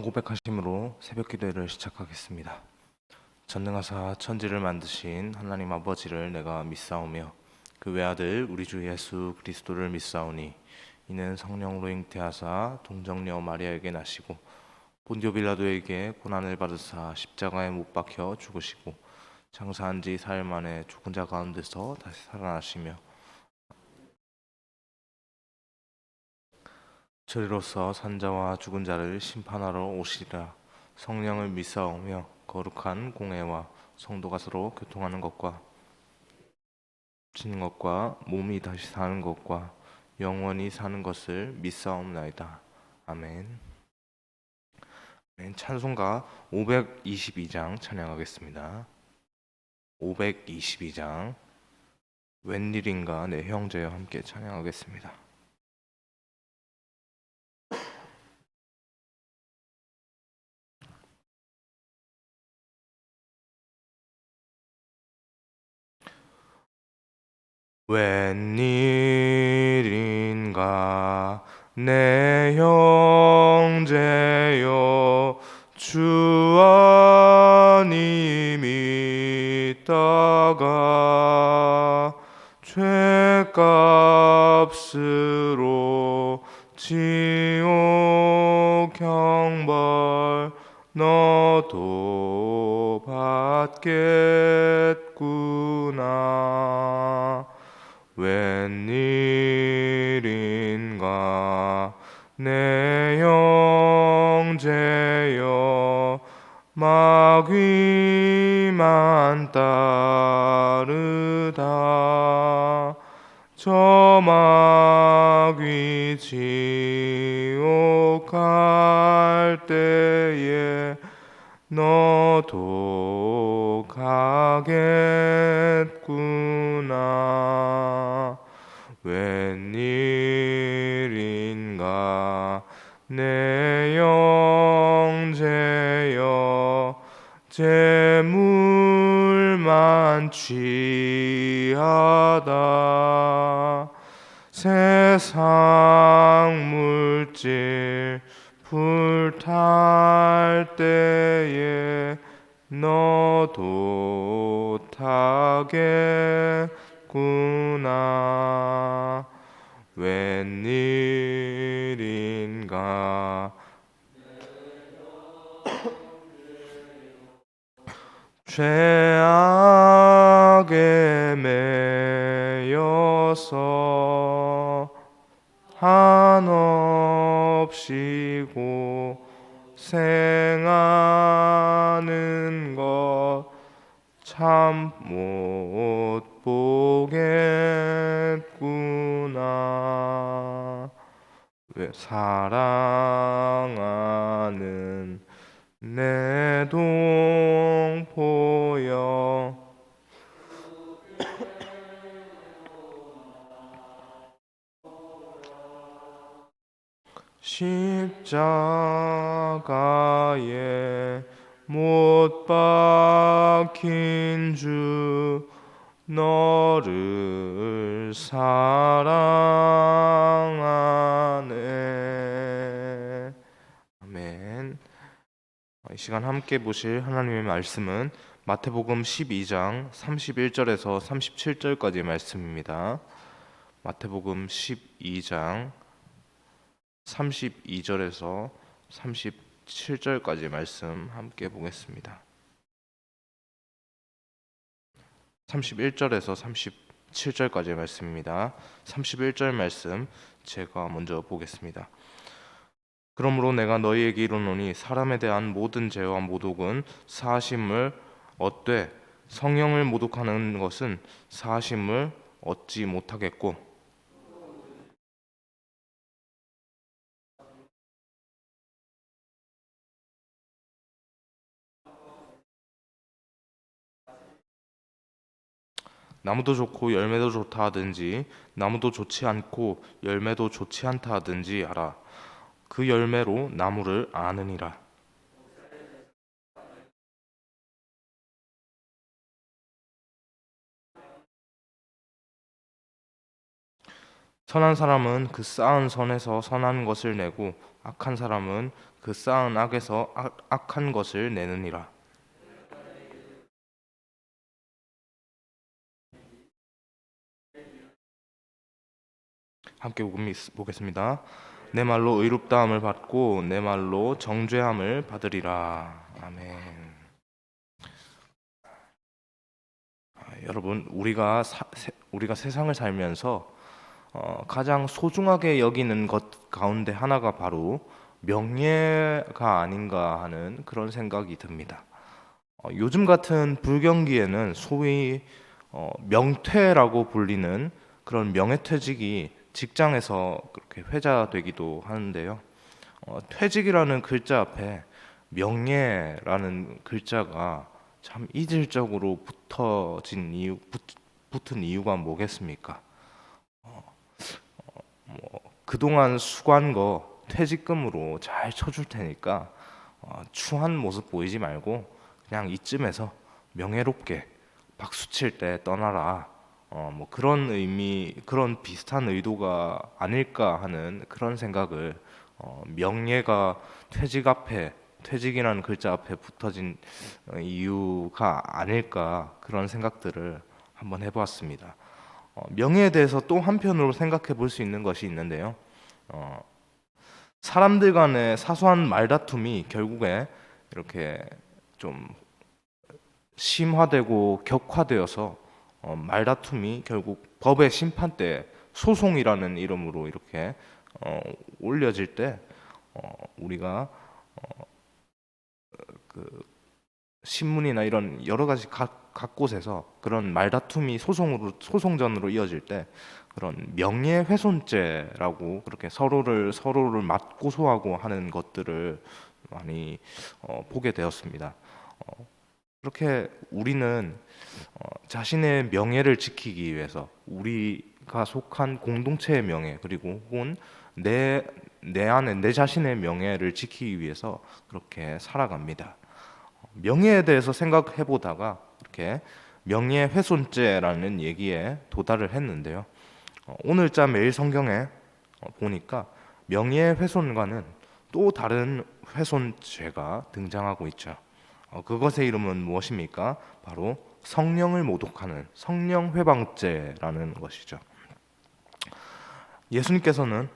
고백하심으로 새벽 기도회를 시작하겠습니다. 전능하사 천지를 만드신 하나님 아버지를 내가 믿사오며 그 외아들 우리 주 예수 그리스도를 믿사오니 이는 성령으로 잉태하사 동정녀 마리아에게 나시고 본디오 빌라도에게 고난을 받으사 십자가에 못 박혀 죽으시고 장사한 지 4일 만에 죽은 자 가운데서 다시 살아나시며 저리로서 산자와 죽은 자를 심판하러 오시리라. 성령을 믿사오며 거룩한 공회와 성도가 서로 교통하는 것과 지는 것과 몸이 다시 사는 것과 영원히 사는 것을 믿사옵나이다. 아멘. 찬송가 522장 찬양하겠습니다. 522장 웬일인가 내 형제여 함께 찬양하겠습니다. 웬일인가 내 형제여 주 안이 믿다가 죄값으로 지옥 형벌 너도 받겠구나. 웬일인가 내 형제여 마귀만 따르다 저 마귀 지옥 갈 때에 너도 가겠구나. 웬일인가 내 형제여 재물만 취하다 세상 물질 불탈 때에 너도 타겠구나. 웬일인가 죄악에 매여서 한없이 고생하는 것 참 못 보겠구나. 왜 사랑하는 내 동포여 십자가에 못 박힌 주 너를 사랑하네. 아멘. 이 시간 함께 보실 하나님의 말씀은 마태복음 12장 31절에서 37절까지의 말씀입니다. 마태복음 12장 32절에서 37절까지 말씀 함께 보겠습니다. 31절에서 37절까지의 말씀입니다. 31절 말씀 제가 먼저 보겠습니다. 그러므로 내가 너희에게 이르노니 사람에 대한 모든 죄와 모독은 사하심을 얻되 성령을 모독하는 것은 사하심을 얻지 못하겠고 나무도 좋고 열매도 좋다 하든지 나무도 좋지 않고 열매도 좋지 않다 하든지 알아. 그 열매로 나무를 아느니라. 선한 사람은 그 쌓은 선에서 선한 것을 내고 악한 사람은 그 쌓은 악에서 악한 것을 내느니라. 함께 보겠습니다. 내 말로 의롭다함을 받고 내 말로 정죄함을 받으리라. 아멘. 여러분, 우리가 세상을 살면서 가장 소중하게 여기는 것 가운데 하나가 바로 명예가 아닌가 하는 그런 생각이 듭니다. 요즘 같은 불경기에는 소위 명퇴라고 불리는 그런 명예퇴직이 직장에서 그렇게 회자되기도 하는데요. 퇴직이라는 글자 앞에 명예라는 글자가 참 이질적으로 붙은 이유가 뭐겠습니까? 그동안 수고한 거 퇴직금으로 잘 쳐줄 테니까 추한 모습 보이지 말고 그냥 이쯤에서 명예롭게 박수 칠 때 떠나라. 뭐 그런 의미, 그런 비슷한 의도가 아닐까 하는 그런 생각을 명예가 퇴직이라는 글자 앞에 붙어진 이유가 아닐까 그런 생각들을 한번 해보았습니다. 명예에 대해서 또 한편으로 생각해 볼 수 있는 것이 있는데요. 사람들 간의 사소한 말다툼이 결국에 이렇게 좀 심화되고 격화되어서 말다툼이 결국 법의 심판대 소송이라는 이름으로 이렇게 올려질 때 우리가 그 신문이나 이런 여러 가지 각 곳에서 그런 말다툼이 소송전으로 이어질 때 그런 명예훼손죄라고 그렇게 서로를 맞고소하고 하는 것들을 많이 보게 되었습니다. 그렇게 우리는 자신의 명예를 지키기 위해서 우리가 속한 공동체의 명예 그리고 혹은 내 자신의 명예를 지키기 위해서 그렇게 살아갑니다. 명예에 대해서 생각해 보다가 이렇게 명예훼손죄라는 얘기에 도달을 했는데요. 오늘자 매일 성경에 보니까 명예훼손과는 또 다른 훼손죄가 등장하고 있죠. 그것의 이름은 무엇입니까? 바로 성령을 모독하는 성령회방죄라는 것이죠. 예수님께서는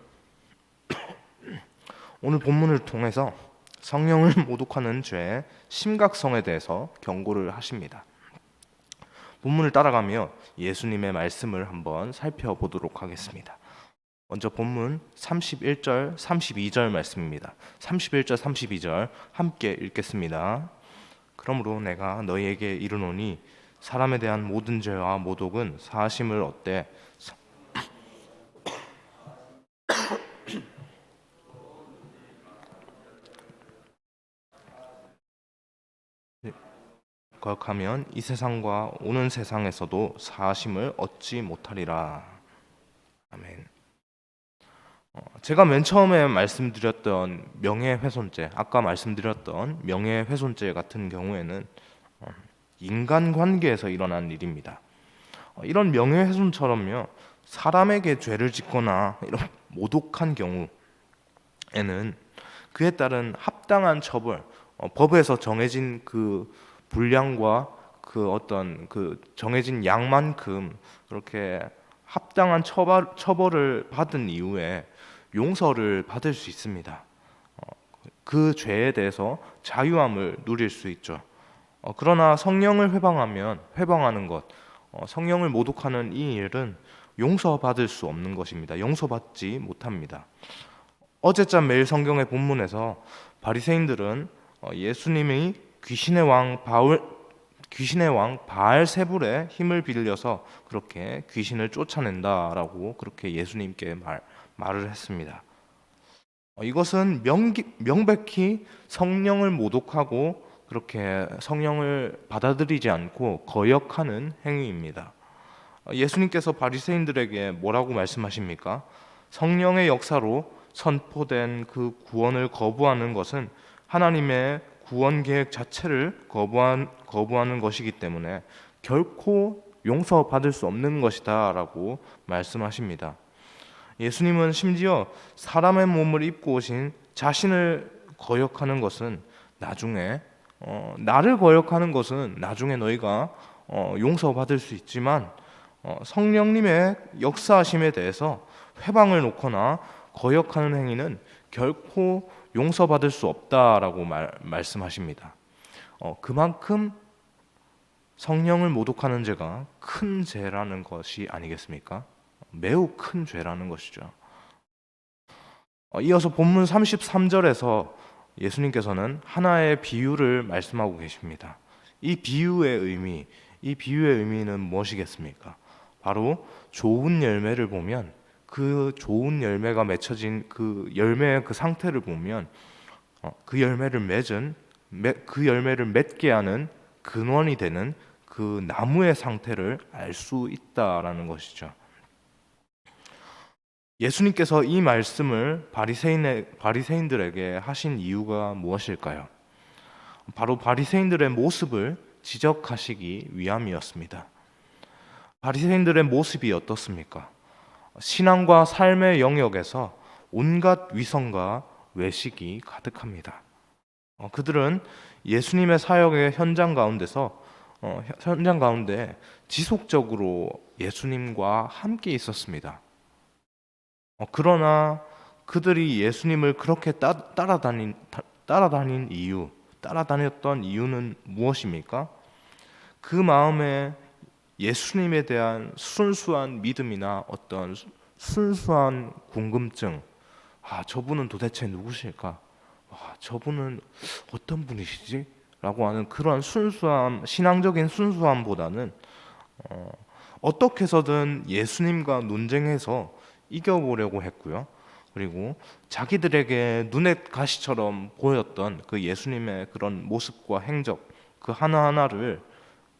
오늘 본문을 통해서 성령을 모독하는 죄의 심각성에 대해서 경고를 하십니다. 본문을 따라가며 예수님의 말씀을 한번 살펴보도록 하겠습니다. 먼저 본문 31절, 32절 말씀입니다. 31절, 32절 함께 읽겠습니다. 그러므로 내가 너희에게 이르노니 사람에 대한 모든 죄와 모독은 사하심을 얻되 거역하면 이 세상과 오는 세상에서도 사하심을 얻지 못하리라. 아멘. 제가 맨 처음에 말씀드렸던 명예훼손죄, 아까 말씀드렸던 명예훼손죄 같은 경우에는 인간관계에서 일어난 일입니다. 이런 명예훼손처럼요, 사람에게 죄를 짓거나 이런 모독한 경우에는 그에 따른 합당한 처벌, 법에서 정해진 그 분량과 그 어떤 그 정해진 양만큼 그렇게 합당한 처벌을 받은 이후에 용서를 받을 수 있습니다. 그 죄에 대해서 자유함을 누릴 수 있죠. 그러나 성령을 회방하는 것, 성령을 모독하는 이 일은 용서받을 수 없는 것입니다. 용서받지 못합니다. 어제자 매일 성경의 본문에서 바리새인들은 예수님이 귀신의 왕 바알세불의 힘을 빌려서 그렇게 귀신을 쫓아낸다라고 그렇게 예수님께 말을 했습니다. 이것은 명백히 성령을 모독하고 그렇게 성령을 받아들이지 않고 거역하는 행위입니다. 예수님께서 바리새인들에게 뭐라고 말씀하십니까? 성령의 역사로 선포된 그 구원을 거부하는 것은 하나님의 구원 계획 자체를 거부하는 것이기 때문에 결코 용서받을 수 없는 것이다 라고 말씀하십니다. 예수님은 심지어 사람의 몸을 입고 오신 자신을 거역하는 것은 나중에 나를 거역하는 것은 나중에 너희가 용서받을 수 있지만 성령님의 역사하심에 대해서 회방을 놓거나 거역하는 행위는 결코 용서받을 수 없다라고 말씀하십니다. 그만큼 성령을 모독하는 죄가 큰 죄라는 것이 아니겠습니까? 매우 큰 죄라는 것이죠. 이어서 본문 33절에서 예수님께서는 하나의 비유를 말씀하고 계십니다. 이 비유의 의미는 무엇이겠습니까? 바로 좋은 열매를 보면 그 좋은 열매가 맺혀진 그 열매의 그 상태를 보면 그 열매를 맺게 하는 근원이 되는 그 나무의 상태를 알 수 있다라는 것이죠. 예수님께서 이 말씀을 바리새인들에게 하신 이유가 무엇일까요? 바로 바리새인들의 모습을 지적하시기 위함이었습니다. 바리새인들의 모습이 어떻습니까? 신앙과 삶의 영역에서 온갖 위선과 외식이 가득합니다. 그들은 예수님의 사역의 현장 가운데 지속적으로 예수님과 함께 있었습니다. 그러나 그들이 예수님을 그렇게 따라다녔던 이유는 무엇입니까? 그 마음에 예수님에 대한 순수한 믿음이나 어떤 순수한 궁금증, 저분은 도대체 누구실까? 저분은 어떤 분이시지? 라고 하는 그런 신앙적인 순수함보다는 어떻게 해서든 예수님과 논쟁해서 이겨보려고 했고요. 그리고 자기들에게 눈에 가시처럼 보였던 그 예수님의 그런 모습과 행적 그 하나하나를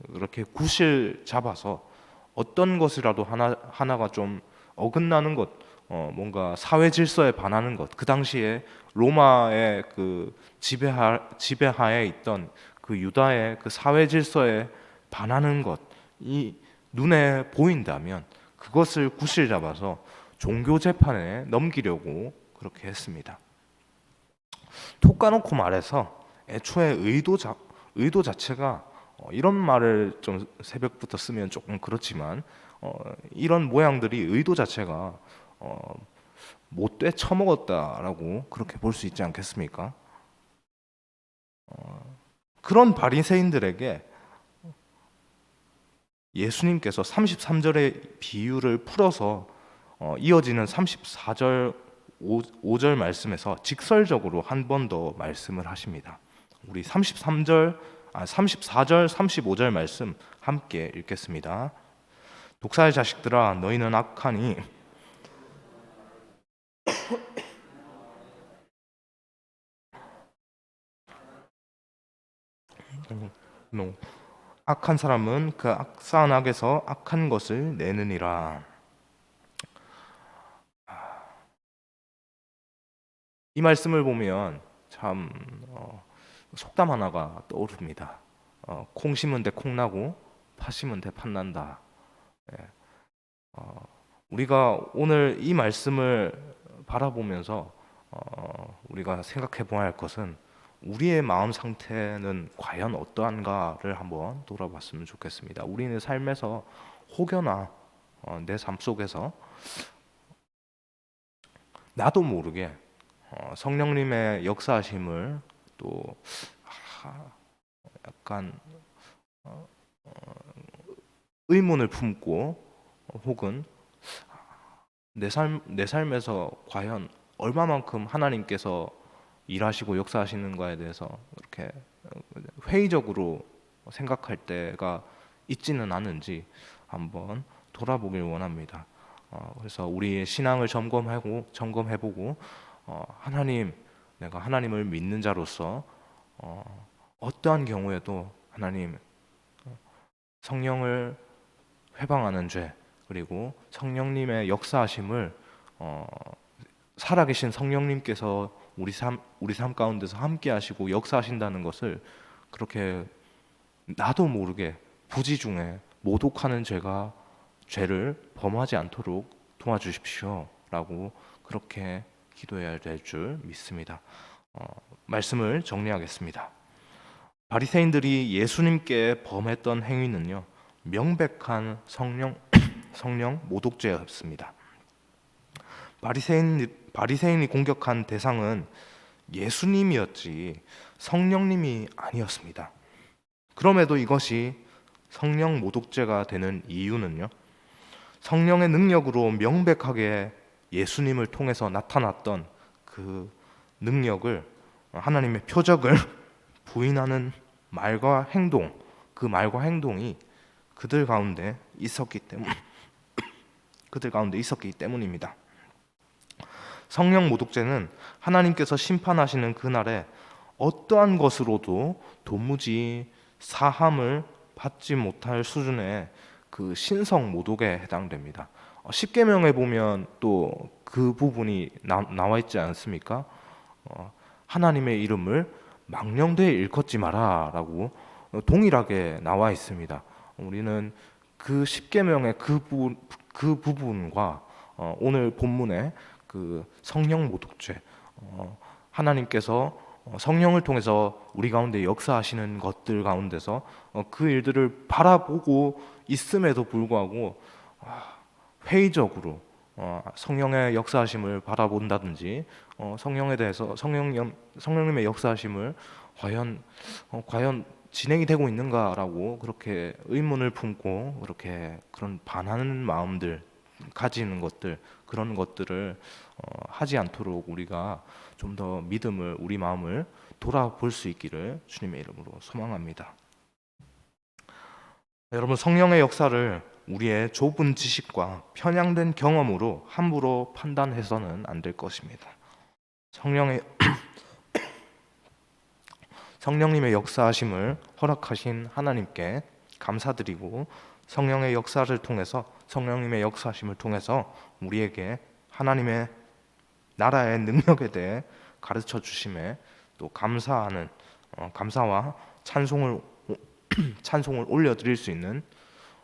이렇게 구실 잡아서 어떤 것이라도 하나가 좀 어긋나는 것, 뭔가 사회 질서에 반하는 것, 그 당시에 로마의 그 지배하에 있던 그 유다의 그 사회 질서에 반하는 것이 눈에 보인다면 그것을 구실 잡아서 종교 재판에 넘기려고 그렇게 했습니다. 톡 까놓고 말해서 애초에 의도 자체가 이런 말을 좀 새벽부터 쓰면 조금 그렇지만 이런 모양들이 의도 자체가 못돼 처먹었다라고 그렇게 볼 수 있지 않겠습니까? 그런 바리새인들에게 예수님께서 33절의 비유를 풀어서 이어지는 34절 5절 말씀에서 직설적으로 한 번 더 말씀을 하십니다. 우리 34절 35절 말씀 함께 읽겠습니다. 독사의 자식들아 너희는 악하니 악한 사람은 그 악한 악에서 악한 것을 내느니라. 이 말씀을 보면 참 속담 하나가 떠오릅니다. 콩 심은 데 콩 나고 파 심은 데 팥 난다. 예. 우리가 오늘 이 말씀을 바라보면서 우리가 생각해 보아야 할 것은 우리의 마음 상태는 과연 어떠한가를 한번 돌아봤으면 좋겠습니다. 우리는 삶에서 혹여나 내 삶 속에서 나도 모르게 성령님의 역사하심을 또 약간 의문을 품고 혹은 내 삶에서 과연 얼마만큼 하나님께서 일하시고 역사하시는가에 대해서 이렇게 회의적으로 생각할 때가 있지는 않은지 한번 돌아보길 원합니다. 그래서 우리의 신앙을 점검해보고 하나님, 내가 하나님을 믿는 자로서 어떠한 경우에도 하나님 성령을 회방하는 죄 그리고 성령님의 역사하심을 살아계신 성령님께서 우리 삶 가운데서 함께 하시고 역사하신다는 것을 그렇게 나도 모르게 부지중에 모독하는 죄를 범하지 않도록 도와주십시오 라고 그렇게 기도해야 될 줄 믿습니다. 말씀을 정리하겠습니다. 바리새인들이 예수님께 범했던 행위는요, 명백한 성령 모독죄였습니다. 바리새인이 공격한 대상은 예수님이었지 성령님이 아니었습니다. 그럼에도 이것이 성령 모독죄가 되는 이유는요, 성령의 능력으로 명백하게 예수님을 통해서 나타났던 그 능력을, 하나님의 표적을 부인하는 말과 행동, 그 말과 행동이 그들 가운데 있었기 때문입니다. 성령 모독죄는 하나님께서 심판하시는 그날에 어떠한 것으로도 도무지 사함을 받지 못할 수준의 그 신성 모독에 해당됩니다. 십계명에 보면 또 그 부분이 나와 있지 않습니까? 하나님의 이름을 망령되이 일컫지 마라 라고 동일하게 나와 있습니다. 우리는 그 십계명의 그 부분과 오늘 본문의 그 성령 모독죄, 하나님께서 성령을 통해서 우리 가운데 역사하시는 것들 가운데서 그 일들을 바라보고 있음에도 불구하고 회의적으로 성령의 역사하심을 바라본다든지 성령에 대해서 성령님의 역사하심을 과연 진행이 되고 있는가라고 그렇게 의문을 품고 그렇게 그런 반하는 마음들 가지는 것들, 그런 것들을 하지 않도록 우리가 좀 더 믿음을, 우리 마음을 돌아볼 수 있기를 주님의 이름으로 소망합니다. 여러분, 성령의 역사를 우리의 좁은 지식과 편향된 경험으로 함부로 판단해서는 안 될 것입니다. 성령님의 역사하심을 허락하신 하나님께 감사드리고, 성령의 역사를 통해서, 성령님의 역사하심을 통해서 우리에게 하나님의 나라의 능력에 대해 가르쳐 주심에 또 감사하는 감사와 찬송을 올려드릴 수 있는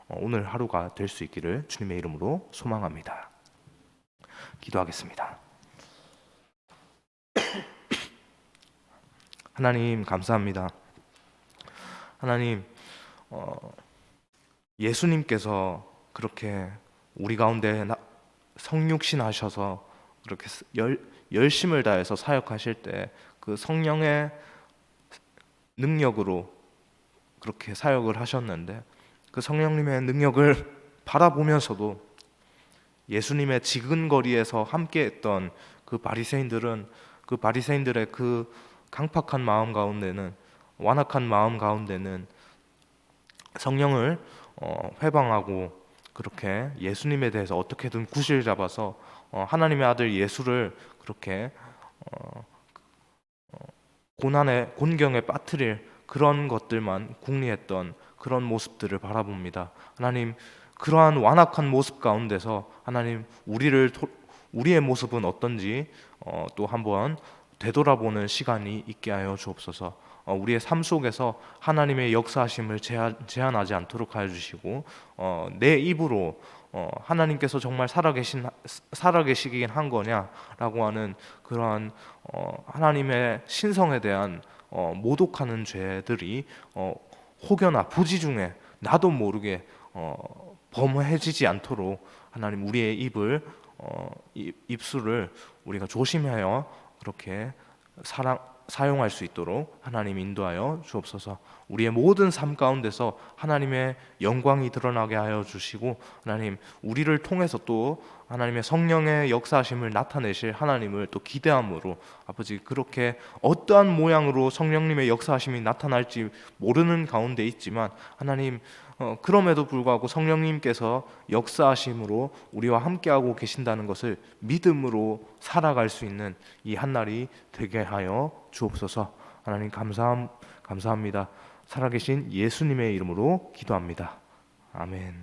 오늘 하루가 될 수 있기를 주님의 이름으로 소망합니다. 기도하겠습니다. 하나님, 감사합니다. 하나님, 예수님께서 그렇게 우리 가운데 성육신 하셔서 그렇게 열심을 다해서 사역하실 때 그 성령의 능력으로 그렇게 사역을 하셨는데, 그 성령님의 능력을 바라보면서도 예수님의 지근거리에서 함께했던 그 바리새인들의 그 강팍한 마음 가운데는, 완악한 마음 가운데는 성령을 회방하고 그렇게 예수님에 대해서 어떻게든 구실 잡아서 하나님의 아들 예수를 그렇게 곤경에 빠뜨릴 그런 것들만 궁리했던 그런 모습들을 바라봅니다. 하나님, 그러한 완악한 모습 가운데서 하나님, 우리의 모습은 어떤지 또 한번 되돌아보는 시간이 있게 하여 주옵소서. 우리의 삶 속에서 하나님의 역사하심을 제한하지 않도록 하여 주시고, 내 입으로 하나님께서 정말 살아계시긴 한 거냐라고 하는 그러한 하나님의 신성에 대한 모독하는 죄들이 혹여나 부지 중에 나도 모르게 범해지지 않도록 하나님, 우리의 입술을 우리가 조심하여 그렇게 사용할 수 있도록 하나님 인도하여 주옵소서. 우리의 모든 삶 가운데서 하나님의 영광이 드러나게 하여 주시고, 하나님, 우리를 통해서 또 하나님의 성령의 역사하심을 나타내실 하나님을 또 기대함으로, 아버지, 그렇게 어떠한 모양으로 성령님의 역사하심이 나타날지 모르는 가운데 있지만 하나님, 그럼에도 불구하고 성령님께서 역사하심으로 우리와 함께하고 계신다는 것을 믿음으로 살아갈 수 있는 이 한날이 되게 하여 주옵소서. 하나님, 감사합니다. 살아계신 예수님의 이름으로 기도합니다. 아멘.